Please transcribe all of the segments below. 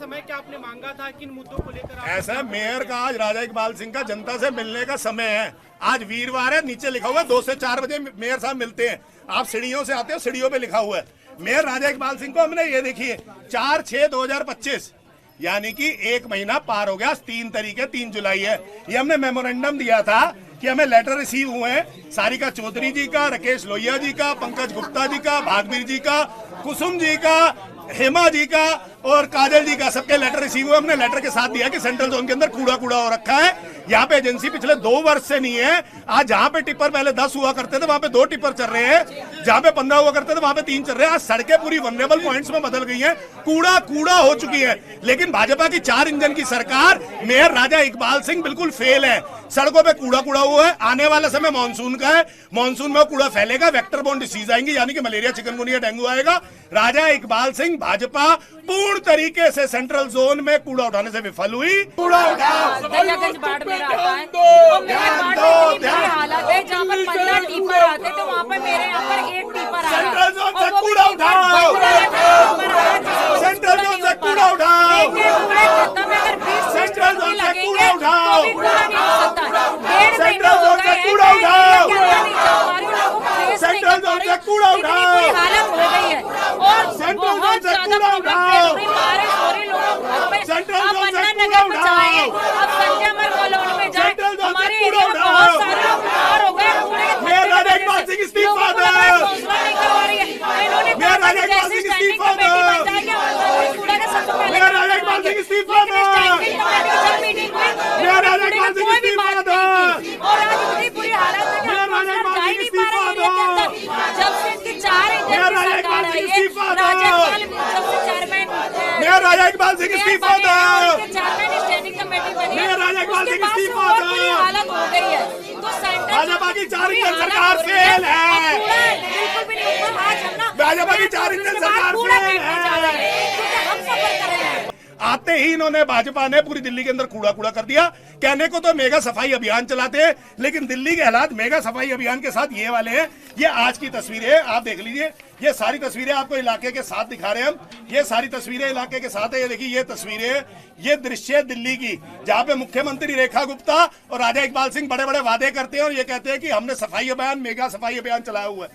समय क्या आपने मांगा था, किन मुद्दों को लेकर? ऐसा मेयर का आज राजा इकबाल सिंह का जनता से मिलने का समय है। आज वीरवार है, नीचे लिखा हुआ है 2 से 4 बजे मेयर साहब मिलते हैं। आप सीढ़ियों से आते हो, सीढ़ियों पे लिखा हुआ है मेयर राजा इकबाल सिंह को। हमने ये देखिए 4/6/2025 यानी कि 1 महीना पार हो गया। 3 तारीख है, 3 जुलाई है। ये हमने मेमोरेंडम दिया था कि हमें लेटर रिसीव हुए हैं सारिका चौधरी जी का, राकेश लोहिया जी का, पंकज गुप्ता जी का, भागवीर जी का, कुसुम जी का, हेमा जी का और काजल जी का, सबके लेटर रिसीव हुए। हमने लेटर के साथ दिया कि सेंट्रल जोन के अंदर कूड़ा कूड़ा हो रखा है। यहाँ पे एजेंसी पिछले 2 वर्ष से नहीं है। आज जहाँ पे टिप्पर पहले 10 हुआ करते थे वहां पे 2 टिप्पर चल रहे हैं, जहाँ पे 15 हुआ करते थे वहां पे 3 चल रहे हैं। आज सड़कें पूरी वनरेबल पॉइंट्स में बदल गई हैं, कूड़ा कूड़ा हो चुकी है। लेकिन भाजपा की 4 इंजन की सरकार, मेयर राजा इकबाल सिंह बिल्कुल फेल है। सड़कों पे कूड़ा कूड़ा हुआ है। आने वाला समय मानसून का है, मानसून में कूड़ा फैलेगा, वेक्टर बोर्न डिसीज आएंगी यानी कि मलेरिया, चिकनगुनिया, डेंगू आएगा। राजा इकबाल सिंह भाजपा पूर्ण तरीके से सेंट्रल जोन में कूड़ा उठाने से विफल हुई। कूड़ा उठाओ, हालत है जहाँ पर 15 टीपर आते तो वहाँ पर मेरे यहाँ पर 1 टीपर आ रहा है। सेंट्रल जोन से कूड़ा उठाओ, सेंट्रल जोन से कूड़ा उठाओ, सेंट्रल जोन से कूड़ा उठाओ, सेंट्रल जोन से कूड़ा उठाओ, सेंट्रल जोन से कूड़ा उठाओ, हालत हो गई है और सेंट्रल जोन से कूड़ा उठाओ, सेंट्रल जोन से कूड़ा उठाओ, अब संजय मर कॉलोनी में जाए, सेंट्रल जोन से हमारे कूड़ा एरिया में बहुत उठाओ। सारे लोग बीमार हो गए। मेयर राजा इकबाल सिंह इस्तीफा दो, मेयर राजा इकबाल सिंह इस्तीफा दो, मेयर राजा इकबाल सिंह इस्तीफा दो, मेयर राजा इकबाल सिंह इस्तीफा दो, और आज इतनी बुरी हालत है कि मेयर राजा इकबाल सिंह इस्तीफा दो, जब से इसकी 4 मेयर राजा इकबाल सिंह इस्तीफा दो, जब से चेयरमैन मेयर राजा इकबाल सिंह इस्तीफा दो, चेयरमैन स्टैंडिंग कमेटी बनी, मेयर राजा इकबाल सिंह इस्तीफा बहुत दो। बुरी हालत हो गई है। तो सेंटर भाजपा की 4 इंजन सरकार फेल है। बिल्कुल भी नहीं ऊपर आज हम ना भाजपा की 4 इंजन सरकार फेल है। हम सफर कर रहे हैं। आते ही इन्होंने भाजपा ने पूरी दिल्ली के अंदर कूड़ा कूड़ा कर दिया। कहने को तो मेगा सफाई अभियान चलाते हैं, लेकिन दिल्ली के हालात मेगा सफाई अभियान के साथ ये वाले हैं। ये आज की तस्वीरें हैं, आप देख लीजिए। ये सारी तस्वीरें आपको इलाके के साथ दिखा रहे हैं हम। ये सारी तस्वीरें इलाके के साथ है। ये देखिए, ये तस्वीरें, ये दृश्य दिल्ली की, जहां पे मुख्यमंत्री रेखा गुप्ता और राजा इकबाल सिंह बड़े बड़े वादे करते हैं और ये कहते हैं कि हमने सफाई अभियान, मेगा सफाई अभियान चलाया हुआ है।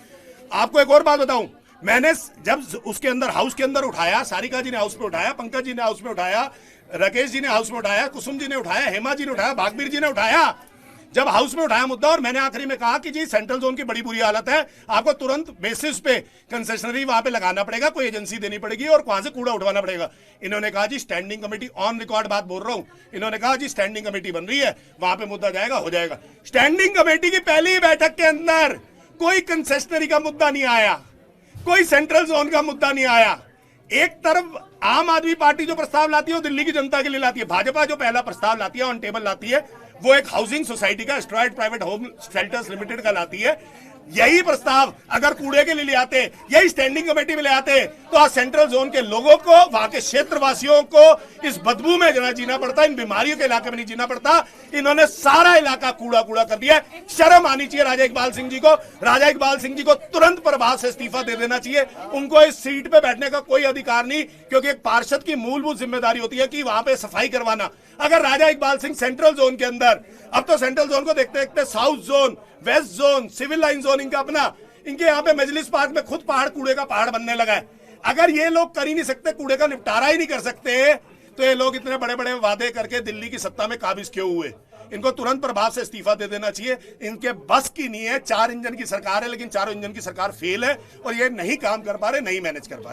आपको एक और बात बताऊं, मैंने जब उसके अंदर हाउस के अंदर उठाया, सारिका जी ने हाउस पे उठाया, पंकज जी ने हाउस में उठाया, राकेश जी ने हाउस में उठाया, कुसुम जी ने उठाया, हेमा जी ने उठाया, भागवीर जी ने उठाया, जब हाउस में उठाया मुद्दा, और मैंने आखिरी में कहा कि जी सेंट्रल जोन की बड़ी बुरी हालत है, आपको तुरंत बेसिस पे कंसेशनरी वहां पे लगाना पड़ेगा, कोई एजेंसी देनी पड़ेगी और वहां से कूड़ा उठवाना पड़ेगा। इन्होंने कहा जी स्टैंडिंग कमेटी, ऑन रिकॉर्ड बात बोल रहा हूं, इन्होंने कहा जी स्टैंडिंग कमेटी बन रही है, वहां पे मुद्दा जाएगा, हो जाएगा। स्टैंडिंग कमेटी की पहली बैठक के अंदर कोई कंसेशनरी का मुद्दा नहीं आया, कोई सेंट्रल जोन का मुद्दा नहीं आया। एक तरफ आम आदमी पार्टी जो प्रस्ताव लाती है वो दिल्ली की जनता के लिए लाती है। भाजपा जो पहला प्रस्ताव लाती है, ऑन टेबल लाती है, वो एक हाउसिंग सोसाइटी का, STRIDE private home shelters limited का लाती है। यही प्रस्ताव अगर कूड़े के लिए ले आते, यही स्टैंडिंग कमेटी में ले आते, तो आज सेंट्रल जोन के लोगों को, वहां के क्षेत्रवासियों को इस बदबू में जना जीना पड़ता, इन बीमारियों के इलाके में नहीं जीना पड़ता। इन्होंने सारा इलाका कूड़ा कूड़ा कर दिया। शर्म आनी चाहिए राजा इकबाल सिंह जी को। राजा इकबाल सिंह जी को तुरंत प्रभाव से इस्तीफा दे देना चाहिए। उनको इस सीट पे बैठने का कोई अधिकार नहीं, क्योंकि एक पार्षद की मूलभूत जिम्मेदारी होती है कि वहां पे सफाई करवाना। अगर राजा इकबाल सिंह सेंट्रल जोन के अंदर, अब तो सेंट्रल जोन को देखते देखते south zone, west zone, civil line zone इनका अपना, इनके यहाँ पे मजलिस पार्क में खुद पहाड़, कूड़े का पहाड़ बनने लगा है। अगर ये लोग कर ही नहीं सकते, कूड़े का निपटारा ही नहीं कर सकते, तो ये लोग इतने बड़े बड़े वादे करके दिल्ली की सत्ता में काबिज क्यों हुए? इनको तुरंत प्रभाव से इस्तीफा दे देना चाहिए। इनके बस की नहीं है। 4 इंजन की सरकार है, लेकिन चारों इंजन की सरकार फेल है और ये नहीं काम कर पा रहे, नहीं मैनेज कर पा रहे।